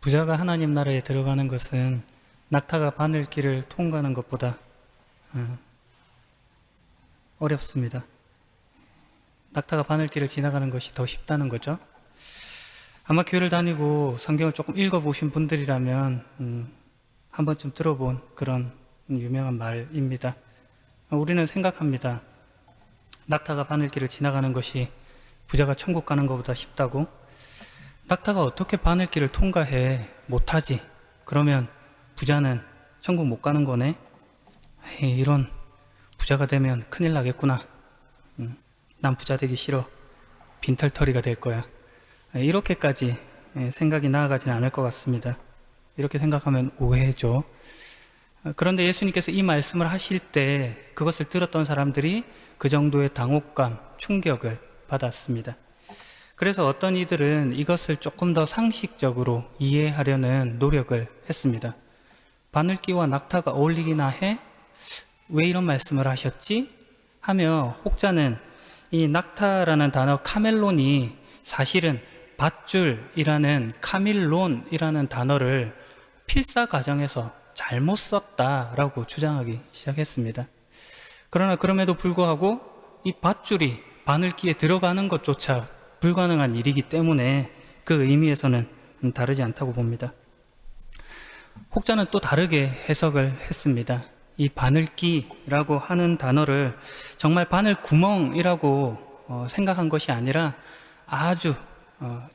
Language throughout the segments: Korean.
부자가 하나님 나라에 들어가는 것은 낙타가 바늘길을 통과하는 것보다 어렵습니다. 낙타가 바늘길을 지나가는 것이 더 쉽다는 거죠. 아마 교회를 다니고 성경을 조금 읽어보신 분들이라면 한 번쯤 들어본 그런 유명한 말입니다. 우리는 생각합니다. 낙타가 바늘길을 지나가는 것이 부자가 천국 가는 것보다 쉽다고? 낙타가 어떻게 바늘길을 통과해? 못하지. 그러면 부자는 천국 못 가는 거네? 에이, 이런 부자가 되면 큰일 나겠구나. 난 부자 되기 싫어. 빈털터리가 될 거야. 이렇게까지 생각이 나아가지는 않을 것 같습니다. 이렇게 생각하면 오해죠. 그런데 예수님께서 이 말씀을 하실 때 그것을 들었던 사람들이 그 정도의 당혹감, 충격을 받았습니다. 그래서 어떤 이들은 이것을 조금 더 상식적으로 이해하려는 노력을 했습니다. 바늘기와 낙타가 어울리기나 해? 왜 이런 말씀을 하셨지? 하며 혹자는 이 낙타라는 단어 카멜론이 사실은 밧줄이라는 카밀론이라는 단어를 필사 과정에서 잘못 썼다라고 주장하기 시작했습니다. 그러나 그럼에도 불구하고 이 밧줄이 바늘기에 들어가는 것조차 불가능한 일이기 때문에 그 의미에서는 다르지 않다고 봅니다. 혹자는 또 다르게 해석을 했습니다. 이 바늘기라고 하는 단어를 정말 바늘구멍이라고 생각한 것이 아니라 아주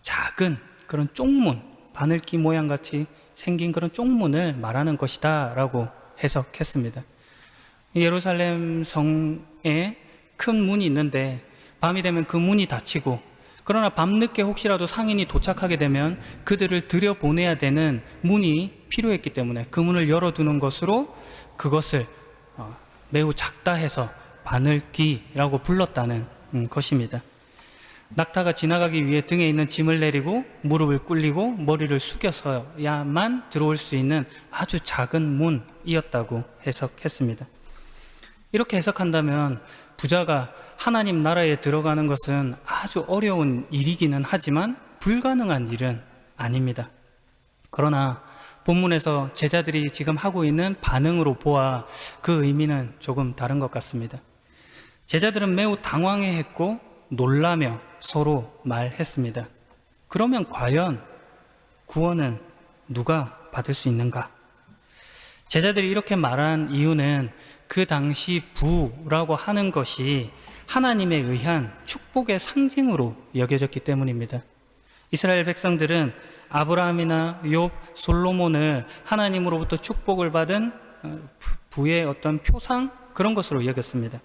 작은 그런 쪽문, 바늘기 모양 같이 생긴 그런 쪽문을 말하는 것이다 라고 해석했습니다. 예루살렘 성에 큰 문이 있는데 밤이 되면 그 문이 닫히고, 그러나 밤늦게 혹시라도 상인이 도착하게 되면 그들을 들여보내야 되는 문이 필요했기 때문에 그 문을 열어두는 것으로 그것을 매우 작다 해서 바늘기라고 불렀다는 것입니다. 낙타가 지나가기 위해 등에 있는 짐을 내리고 무릎을 꿇리고 머리를 숙여서야만 들어올 수 있는 아주 작은 문이었다고 해석했습니다. 이렇게 해석한다면 부자가 하나님 나라에 들어가는 것은 아주 어려운 일이기는 하지만 불가능한 일은 아닙니다. 그러나 본문에서 제자들이 지금 하고 있는 반응으로 보아 그 의미는 조금 다른 것 같습니다. 제자들은 매우 당황해했고 놀라며 서로 말했습니다. 그러면 과연 구원은 누가 받을 수 있는가? 제자들이 이렇게 말한 이유는 그 당시 부라고 하는 것이 하나님에 의한 축복의 상징으로 여겨졌기 때문입니다. 이스라엘 백성들은 아브라함이나 욥, 솔로몬을 하나님으로부터 축복을 받은 부의 어떤 표상, 그런 것으로 여겼습니다.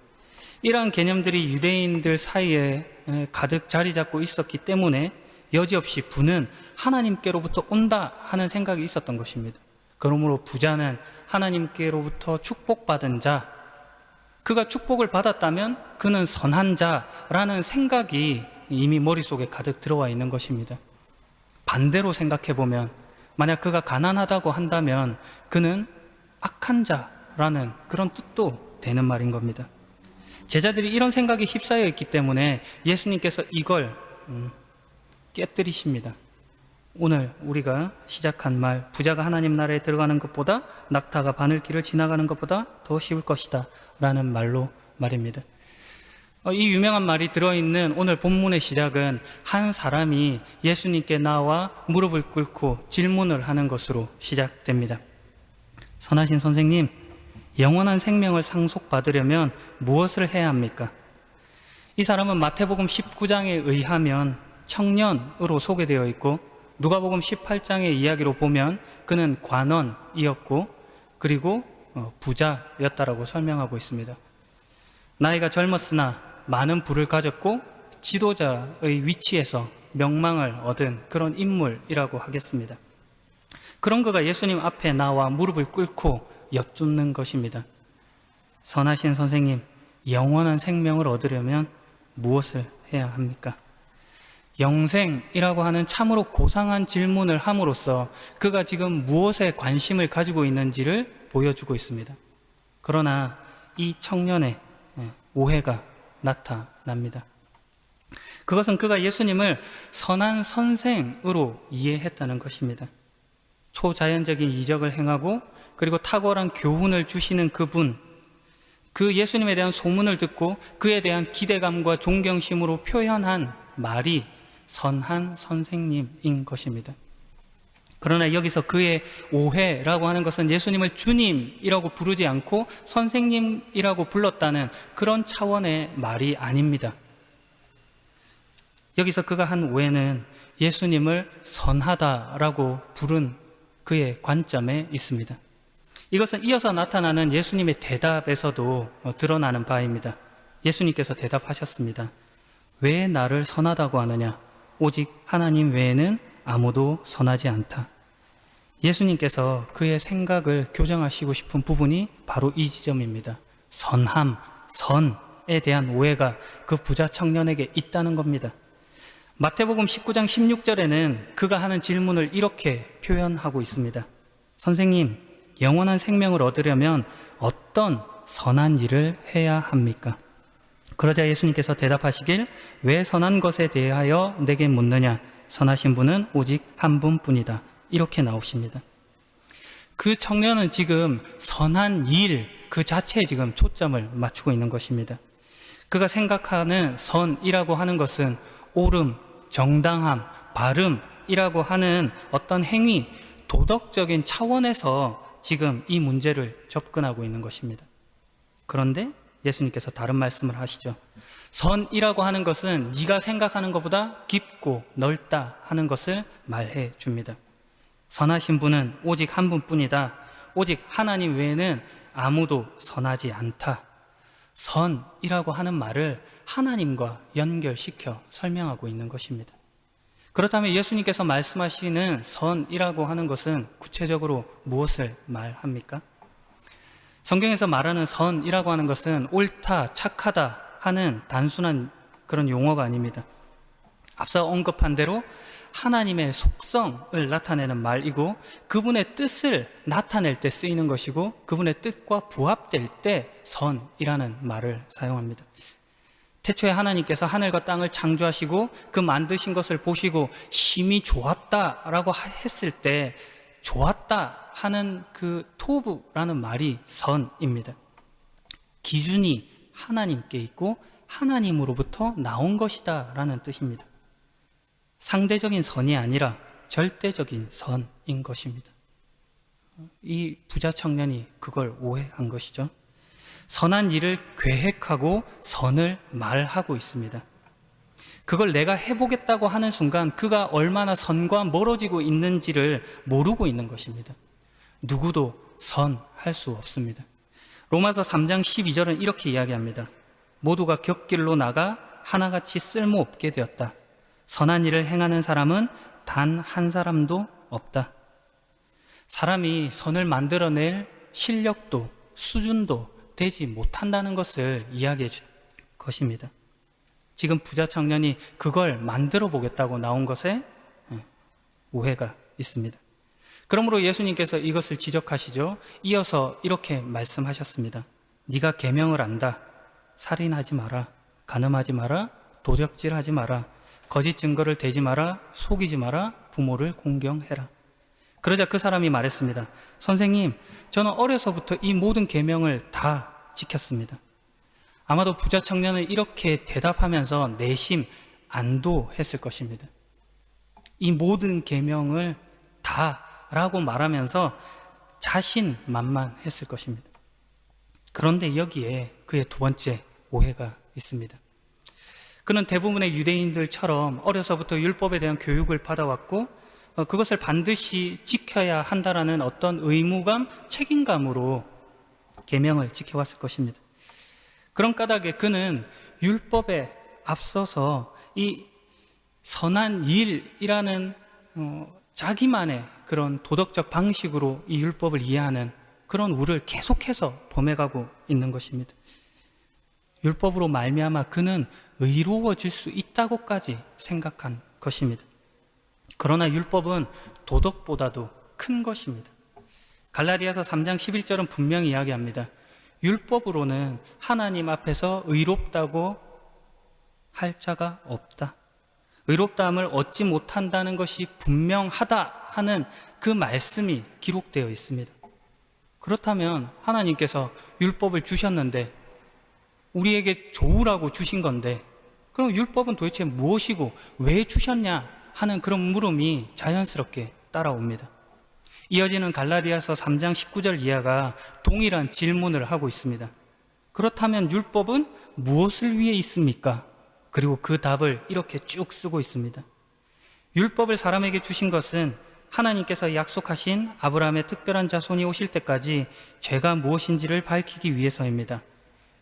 이러한 개념들이 유대인들 사이에 가득 자리 잡고 있었기 때문에 여지없이 부는 하나님께로부터 온다 하는 생각이 있었던 것입니다. 그러므로 부자는 하나님께로부터 축복받은 자, 그가 축복을 받았다면 그는 선한 자라는 생각이 이미 머릿속에 가득 들어와 있는 것입니다. 반대로 생각해보면 만약 그가 가난하다고 한다면 그는 악한 자라는 그런 뜻도 되는 말인 겁니다. 제자들이 이런 생각에 휩싸여 있기 때문에 예수님께서 이걸 깨뜨리십니다. 오늘 우리가 시작한 말, 부자가 하나님 나라에 들어가는 것보다 낙타가 바늘길을 지나가는 것보다 더 쉬울 것이다 라는 말로 말입니다. 이 유명한 말이 들어있는 오늘 본문의 시작은 한 사람이 예수님께 나와 무릎을 꿇고 질문을 하는 것으로 시작됩니다. 선하신 선생님, 영원한 생명을 상속받으려면 무엇을 해야 합니까? 이 사람은 마태복음 19장에 의하면 청년으로 소개되어 있고 누가복음 18장의 이야기로 보면 그는 관원이었고 그리고 부자였다라고 설명하고 있습니다. 나이가 젊었으나 많은 부를 가졌고 지도자의 위치에서 명망을 얻은 그런 인물이라고 하겠습니다. 그런 그가 예수님 앞에 나와 무릎을 꿇고 여쭙는 것입니다. 선하신 선생님, 영원한 생명을 얻으려면 무엇을 해야 합니까? 영생이라고 하는 참으로 고상한 질문을 함으로써 그가 지금 무엇에 관심을 가지고 있는지를 보여주고 있습니다. 그러나 이 청년의 오해가 나타납니다. 그것은 그가 예수님을 선한 선생으로 이해했다는 것입니다. 초자연적인 이적을 행하고 그리고 탁월한 교훈을 주시는 그분, 그 예수님에 대한 소문을 듣고 그에 대한 기대감과 존경심으로 표현한 말이 선한 선생님인 것입니다. 그러나 여기서 그의 오해라고 하는 것은 예수님을 주님이라고 부르지 않고 선생님이라고 불렀다는 그런 차원의 말이 아닙니다. 여기서 그가 한 오해는 예수님을 선하다라고 부른 그의 관점에 있습니다. 이것은 이어서 나타나는 예수님의 대답에서도 드러나는 바입니다. 예수님께서 대답하셨습니다. 왜 나를 선하다고 하느냐? 오직 하나님 외에는 아무도 선하지 않다. 예수님께서 그의 생각을 교정하시고 싶은 부분이 바로 이 지점입니다. 선함, 선에 대한 오해가 그 부자 청년에게 있다는 겁니다. 마태복음 19장 16절에는 그가 하는 질문을 이렇게 표현하고 있습니다. 선생님, 영원한 생명을 얻으려면 어떤 선한 일을 해야 합니까? 그러자 예수님께서 대답하시길, 왜 선한 것에 대하여 내게 묻느냐? 선하신 분은 오직 한 분뿐이다. 이렇게 나오십니다. 그 청년은 지금 선한 일 그 자체에 지금 초점을 맞추고 있는 것입니다. 그가 생각하는 선이라고 하는 것은 옳음, 정당함, 바름이라고 하는 어떤 행위, 도덕적인 차원에서 지금 이 문제를 접근하고 있는 것입니다. 그런데 예수님께서 다른 말씀을 하시죠. 선이라고 하는 것은 네가 생각하는 것보다 깊고 넓다 하는 것을 말해 줍니다. 선하신 분은 오직 한 분뿐이다. 오직 하나님 외에는 아무도 선하지 않다. 선이라고 하는 말을 하나님과 연결시켜 설명하고 있는 것입니다. 그렇다면 예수님께서 말씀하시는 선이라고 하는 것은 구체적으로 무엇을 말합니까? 성경에서 말하는 선이라고 하는 것은 옳다, 착하다 하는 단순한 그런 용어가 아닙니다. 앞서 언급한 대로 하나님의 속성을 나타내는 말이고 그분의 뜻을 나타낼 때 쓰이는 것이고 그분의 뜻과 부합될 때 선이라는 말을 사용합니다. 태초에 하나님께서 하늘과 땅을 창조하시고 그 만드신 것을 보시고 심히 좋았다라고 했을 때 좋았다 하는 그 토부라는 말이 선입니다. 기준이 하나님께 있고 하나님으로부터 나온 것이다 라는 뜻입니다. 상대적인 선이 아니라 절대적인 선인 것입니다. 이 부자 청년이 그걸 오해한 것이죠. 선한 일을 계획하고 선을 말하고 있습니다. 그걸 내가 해보겠다고 하는 순간 그가 얼마나 선과 멀어지고 있는지를 모르고 있는 것입니다. 누구도 선할 수 없습니다. 로마서 3장 12절은 이렇게 이야기합니다. 모두가 곁길로 나가 하나같이 쓸모없게 되었다. 선한 일을 행하는 사람은 단 한 사람도 없다. 사람이 선을 만들어낼 실력도 수준도 되지 못한다는 것을 이야기해 줄 것입니다. 지금 부자 청년이 그걸 만들어 보겠다고 나온 것에 오해가 있습니다. 그러므로 예수님께서 이것을 지적하시죠. 이어서 이렇게 말씀하셨습니다. 네가 계명을 안다. 살인하지 마라. 간음하지 마라. 도적질하지 마라. 거짓 증거를 대지 마라. 속이지 마라. 부모를 공경해라. 그러자 그 사람이 말했습니다. 선생님, 저는 어려서부터 이 모든 계명을 다 지켰습니다. 아마도 부자 청년은 이렇게 대답하면서 내심 안도했을 것입니다. 이 모든 계명을 다라고 말하면서 자신만만했을 것입니다. 그런데 여기에 그의 두 번째 오해가 있습니다. 그는 대부분의 유대인들처럼 어려서부터 율법에 대한 교육을 받아왔고 그것을 반드시 지켜야 한다라는 어떤 의무감, 책임감으로 계명을 지켜왔을 것입니다. 그런 까닭에 그는 율법에 앞서서 이 선한 일이라는 자기만의 그런 도덕적 방식으로 이 율법을 이해하는 그런 우를 계속해서 범해가고 있는 것입니다. 율법으로 말미암아 그는 의로워질 수 있다고까지 생각한 것입니다. 그러나 율법은 도덕보다도 큰 것입니다. 갈라디아서 3장 11절은 분명히 이야기합니다. 율법으로는 하나님 앞에서 의롭다고 할 자가 없다. 의롭다함을 얻지 못한다는 것이 분명하다 하는 그 말씀이 기록되어 있습니다. 그렇다면 하나님께서 율법을 주셨는데 우리에게 좋으라고 주신 건데 그럼 율법은 도대체 무엇이고 왜 주셨냐 하는 그런 물음이 자연스럽게 따라옵니다. 이어지는 갈라디아서 3장 19절 이하가 동일한 질문을 하고 있습니다. 그렇다면 율법은 무엇을 위해 있습니까? 그리고 그 답을 이렇게 쭉 쓰고 있습니다. 율법을 사람에게 주신 것은 하나님께서 약속하신 아브라함의 특별한 자손이 오실 때까지 죄가 무엇인지를 밝히기 위해서입니다.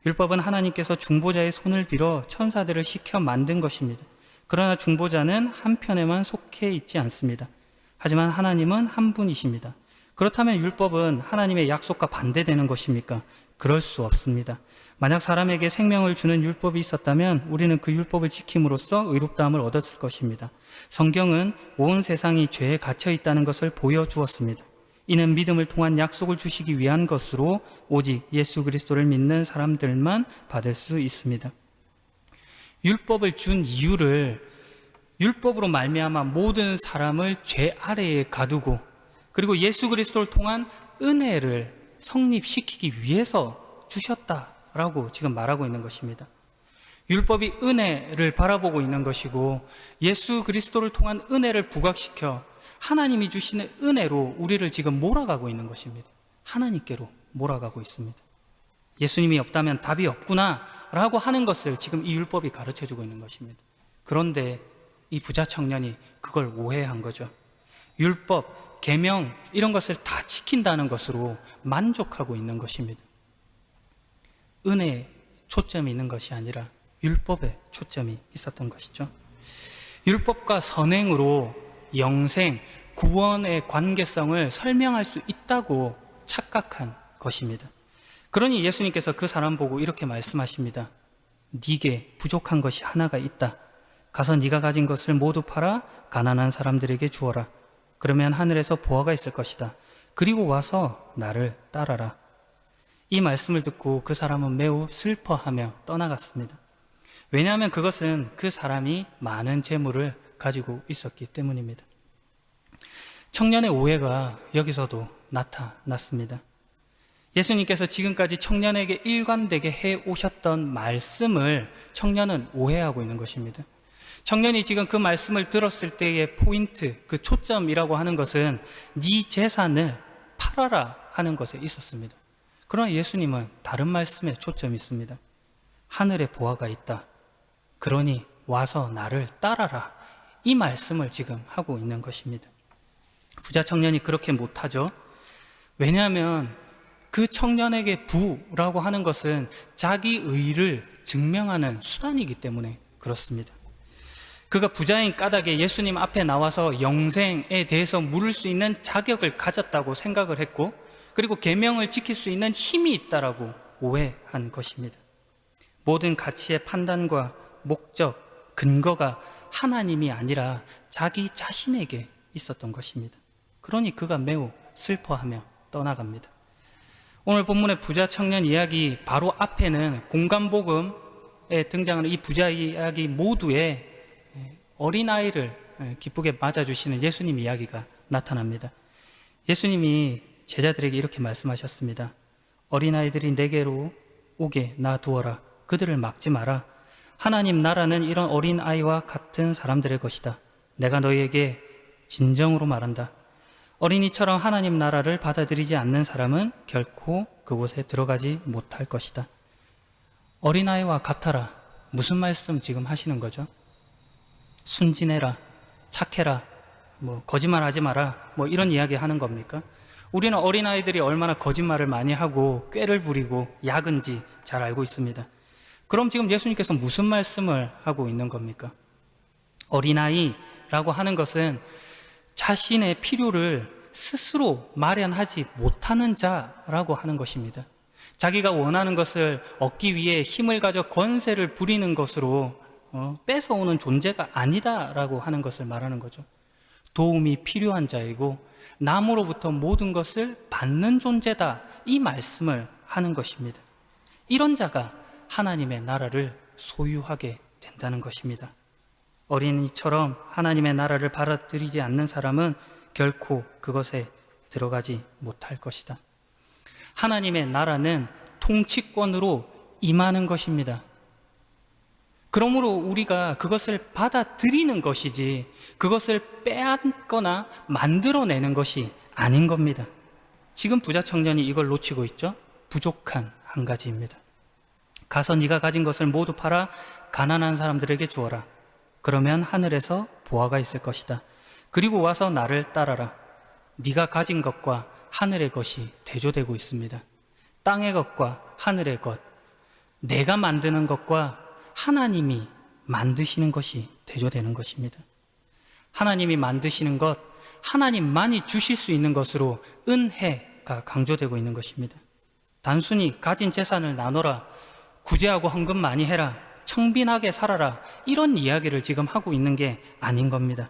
율법은 하나님께서 중보자의 손을 빌어 천사들을 시켜 만든 것입니다. 그러나 중보자는 한편에만 속해 있지 않습니다. 하지만 하나님은 한 분이십니다. 그렇다면 율법은 하나님의 약속과 반대되는 것입니까? 그럴 수 없습니다. 만약 사람에게 생명을 주는 율법이 있었다면 우리는 그 율법을 지킴으로써 의롭다함을 얻었을 것입니다. 성경은 온 세상이 죄에 갇혀 있다는 것을 보여주었습니다. 이는 믿음을 통한 약속을 주시기 위한 것으로 오직 예수 그리스도를 믿는 사람들만 받을 수 있습니다. 율법을 준 이유를 율법으로 말미암아 모든 사람을 죄 아래에 가두고 그리고 예수 그리스도를 통한 은혜를 성립시키기 위해서 주셨다라고 지금 말하고 있는 것입니다. 율법이 은혜를 바라보고 있는 것이고 예수 그리스도를 통한 은혜를 부각시켜 하나님이 주시는 은혜로 우리를 지금 몰아가고 있는 것입니다. 하나님께로 몰아가고 있습니다. 예수님이 없다면 답이 없구나 라고 하는 것을 지금 이 율법이 가르쳐주고 있는 것입니다. 그런데 이 부자 청년이 그걸 오해한 거죠. 율법, 계명 이런 것을 다 지킨다는 것으로 만족하고 있는 것입니다. 은혜에 초점이 있는 것이 아니라 율법에 초점이 있었던 것이죠. 율법과 선행으로 영생, 구원의 관계성을 설명할 수 있다고 착각한 것입니다. 그러니 예수님께서 그 사람 보고 이렇게 말씀하십니다. 네게 부족한 것이 하나가 있다. 가서 네가 가진 것을 모두 팔아 가난한 사람들에게 주어라. 그러면 하늘에서 보화가 있을 것이다. 그리고 와서 나를 따라라. 이 말씀을 듣고 그 사람은 매우 슬퍼하며 떠나갔습니다. 왜냐하면 그것은 그 사람이 많은 재물을 가지고 있었기 때문입니다. 청년의 오해가 여기서도 나타났습니다. 예수님께서 지금까지 청년에게 일관되게 해오셨던 말씀을 청년은 오해하고 있는 것입니다. 청년이 지금 그 말씀을 들었을 때의 포인트, 그 초점이라고 하는 것은 네 재산을 팔아라 하는 것에 있었습니다. 그러나 예수님은 다른 말씀에 초점이 있습니다. 하늘에 보화가 있다. 그러니 와서 나를 따라라. 이 말씀을 지금 하고 있는 것입니다. 부자 청년이 그렇게 못하죠. 왜냐하면 그 청년에게 부라고 하는 것은 자기 의를 증명하는 수단이기 때문에 그렇습니다. 그가 부자인 까닭에 예수님 앞에 나와서 영생에 대해서 물을 수 있는 자격을 가졌다고 생각을 했고 그리고 계명을 지킬 수 있는 힘이 있다라고 오해한 것입니다. 모든 가치의 판단과 목적, 근거가 하나님이 아니라 자기 자신에게 있었던 것입니다. 그러니 그가 매우 슬퍼하며 떠나갑니다. 오늘 본문의 부자 청년 이야기 바로 앞에는 공간복음에 등장하는 이 부자 이야기 모두에 어린아이를 기쁘게 맞아주시는 예수님 이야기가 나타납니다. 예수님이 제자들에게 이렇게 말씀하셨습니다. 어린아이들이 내게로 오게 놔두어라. 그들을 막지 마라. 하나님 나라는 이런 어린아이와 같은 사람들의 것이다. 내가 너희에게 진정으로 말한다. 어린이처럼 하나님 나라를 받아들이지 않는 사람은 결코 그곳에 들어가지 못할 것이다. 어린아이와 같아라. 무슨 말씀 지금 하시는 거죠? 순진해라, 착해라, 거짓말하지 마라, 이런 이야기 하는 겁니까? 우리는 어린아이들이 얼마나 거짓말을 많이 하고 꾀를 부리고 야근지 잘 알고 있습니다. 그럼 지금 예수님께서 무슨 말씀을 하고 있는 겁니까? 어린아이라고 하는 것은 자신의 필요를 스스로 마련하지 못하는 자라고 하는 것입니다. 자기가 원하는 것을 얻기 위해 힘을 가져 권세를 부리는 것으로 뺏어오는 존재가 아니다라고 하는 것을 말하는 거죠. 도움이 필요한 자이고 남으로부터 모든 것을 받는 존재다, 이 말씀을 하는 것입니다. 이런 자가 하나님의 나라를 소유하게 된다는 것입니다. 어린이처럼 하나님의 나라를 받아들이지 않는 사람은 결코 그것에 들어가지 못할 것이다. 하나님의 나라는 통치권으로 임하는 것입니다. 그러므로 우리가 그것을 받아들이는 것이지 그것을 빼앗거나 만들어내는 것이 아닌 겁니다. 지금 부자 청년이 이걸 놓치고 있죠? 부족한 한 가지입니다. 가서 네가 가진 것을 모두 팔아 가난한 사람들에게 주어라. 그러면 하늘에서 보화가 있을 것이다. 그리고 와서 나를 따라라. 네가 가진 것과 하늘의 것이 대조되고 있습니다. 땅의 것과 하늘의 것, 내가 만드는 것과 하나님이 만드시는 것이 대조되는 것입니다. 하나님이 만드시는 것, 하나님만이 주실 수 있는 것으로 은혜가 강조되고 있는 것입니다. 단순히 가진 재산을 나눠라, 구제하고 헌금 많이 해라, 청빈하게 살아라, 이런 이야기를 지금 하고 있는 게 아닌 겁니다.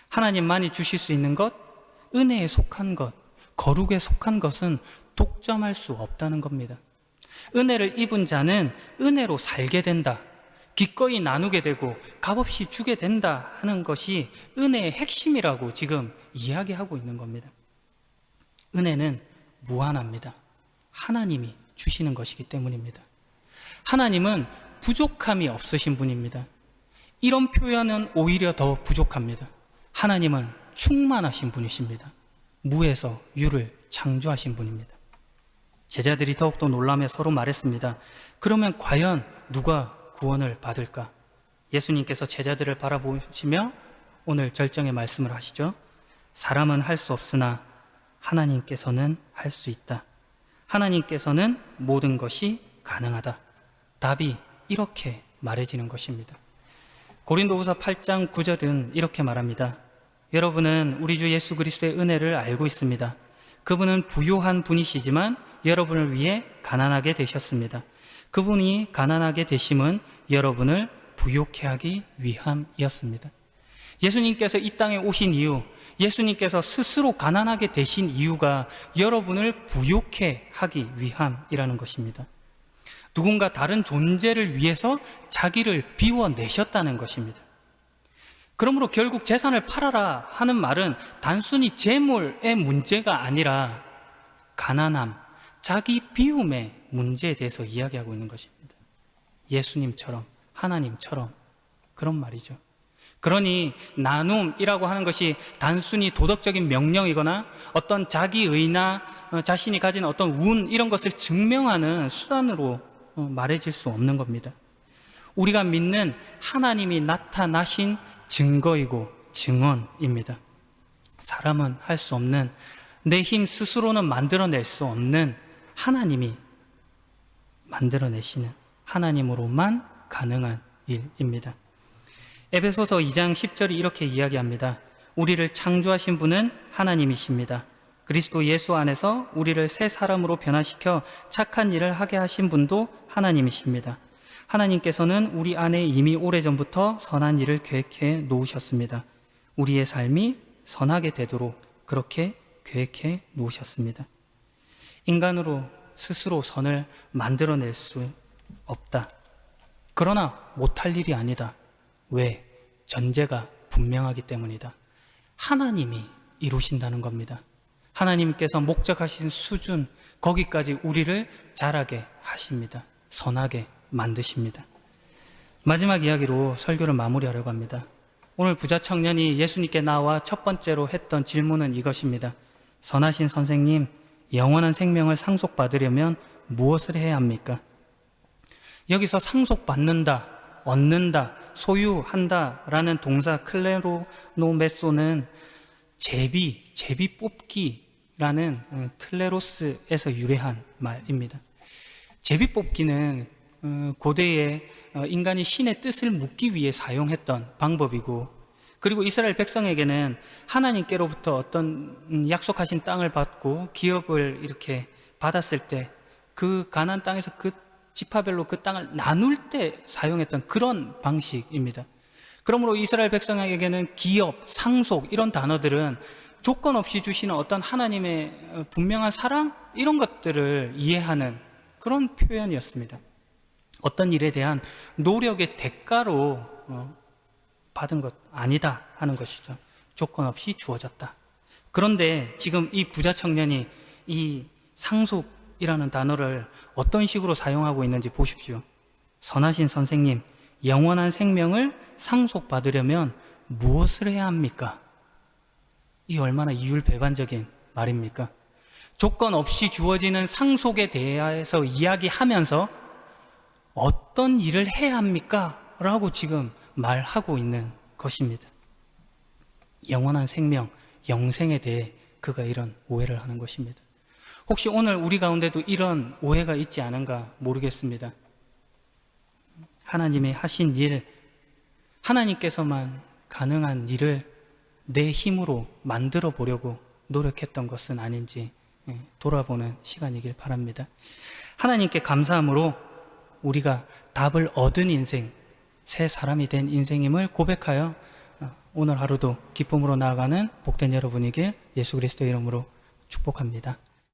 하나님만이 주실 수 있는 것, 은혜에 속한 것, 거룩에 속한 것은 독점할 수 없다는 겁니다. 은혜를 입은 자는 은혜로 살게 된다, 기꺼이 나누게 되고 값없이 주게 된다 하는 것이 은혜의 핵심이라고 지금 이야기하고 있는 겁니다. 은혜는 무한합니다. 하나님이 주시는 것이기 때문입니다. 하나님은 부족함이 없으신 분입니다. 이런 표현은 오히려 더 부족합니다. 하나님은 충만하신 분이십니다. 무에서 유를 창조하신 분입니다. 제자들이 더욱더 놀라며 서로 말했습니다. 그러면 과연 누가 구원을 받을까? 예수님께서 제자들을 바라보시며 오늘 절정의 말씀을 하시죠. 사람은 할 수 없으나 하나님께서는 할 수 있다. 하나님께서는 모든 것이 가능하다. 답이 이렇게 말해지는 것입니다. 고린도후서 8장 9절은 이렇게 말합니다. 여러분은 우리 주 예수 그리스도의 은혜를 알고 있습니다. 그분은 부요한 분이시지만 여러분을 위해 가난하게 되셨습니다. 그분이 가난하게 되심은 여러분을 부요케 하기 위함이었습니다. 예수님께서 이 땅에 오신 이유, 예수님께서 스스로 가난하게 되신 이유가 여러분을 부요케 하기 위함이라는 것입니다. 누군가 다른 존재를 위해서 자기를 비워내셨다는 것입니다. 그러므로 결국 재산을 팔아라 하는 말은 단순히 재물의 문제가 아니라 가난함, 자기 비움의 문제에 대해서 이야기하고 있는 것입니다. 예수님처럼, 하나님처럼 그런 말이죠. 그러니 나눔이라고 하는 것이 단순히 도덕적인 명령이거나 어떤 자기의나 자신이 가진 어떤 운 이런 것을 증명하는 수단으로 말해질 수 없는 겁니다. 우리가 믿는 하나님이 나타나신 증거이고 증언입니다. 사람은 할 수 없는, 내 힘 스스로는 만들어낼 수 없는 하나님이 만들어내시는, 하나님으로만 가능한 일입니다. 에베소서 2장 10절이 이렇게 이야기합니다. 우리를 창조하신 분은 하나님이십니다. 그리스도 예수 안에서 우리를 새 사람으로 변화시켜 착한 일을 하게 하신 분도 하나님이십니다. 하나님께서는 우리 안에 이미 오래전부터 선한 일을 계획해 놓으셨습니다. 우리의 삶이 선하게 되도록 그렇게 계획해 놓으셨습니다. 인간으로 스스로 선을 만들어낼 수 없다. 그러나 못할 일이 아니다. 왜? 전제가 분명하기 때문이다. 하나님이 이루신다는 겁니다. 하나님께서 목적하신 수준, 거기까지 우리를 자라게 하십니다. 선하게 만드십니다. 마지막 이야기로 설교를 마무리하려고 합니다. 오늘 부자 청년이 예수님께 나와 첫 번째로 했던 질문은 이것입니다. 선하신 선생님, 영원한 생명을 상속받으려면 무엇을 해야 합니까? 여기서 상속받는다, 얻는다, 소유한다 라는 동사 클레로노메소는 제비 뽑기라는 클레로스에서 유래한 말입니다. 제비 뽑기는 고대에 인간이 신의 뜻을 묻기 위해 사용했던 방법이고, 그리고 이스라엘 백성에게는 하나님께로부터 어떤 약속하신 땅을 받고 기업을 이렇게 받았을 때 그 가나안 땅에서 그 지파별로 그 땅을 나눌 때 사용했던 그런 방식입니다. 그러므로 이스라엘 백성에게는 기업, 상속 이런 단어들은 조건 없이 주시는 어떤 하나님의 분명한 사랑 이런 것들을 이해하는 그런 표현이었습니다. 어떤 일에 대한 노력의 대가로 받은 것 아니다 하는 것이죠. 조건 없이 주어졌다. 그런데 지금 이 부자 청년이 이 상속이라는 단어를 어떤 식으로 사용하고 있는지 보십시오. 선하신 선생님, 영원한 생명을 상속받으려면 무엇을 해야 합니까? 이 얼마나 이율배반적인 말입니까? 조건 없이 주어지는 상속에 대해서 이야기하면서 어떤 일을 해야 합니까? 라고 지금 말하고 있는 것입니다. 영원한 생명, 영생에 대해 그가 이런 오해를 하는 것입니다. 혹시 오늘 우리 가운데도 이런 오해가 있지 않은가 모르겠습니다. 하나님의 하신 일, 하나님께서만 가능한 일을 내 힘으로 만들어 보려고 노력했던 것은 아닌지 돌아보는 시간이길 바랍니다. 하나님께 감사함으로 우리가 답을 얻은 인생, 새 사람이 된 인생임을 고백하여 오늘 하루도 기쁨으로 나아가는 복된 여러분이길 예수 그리스도의 이름으로 축복합니다.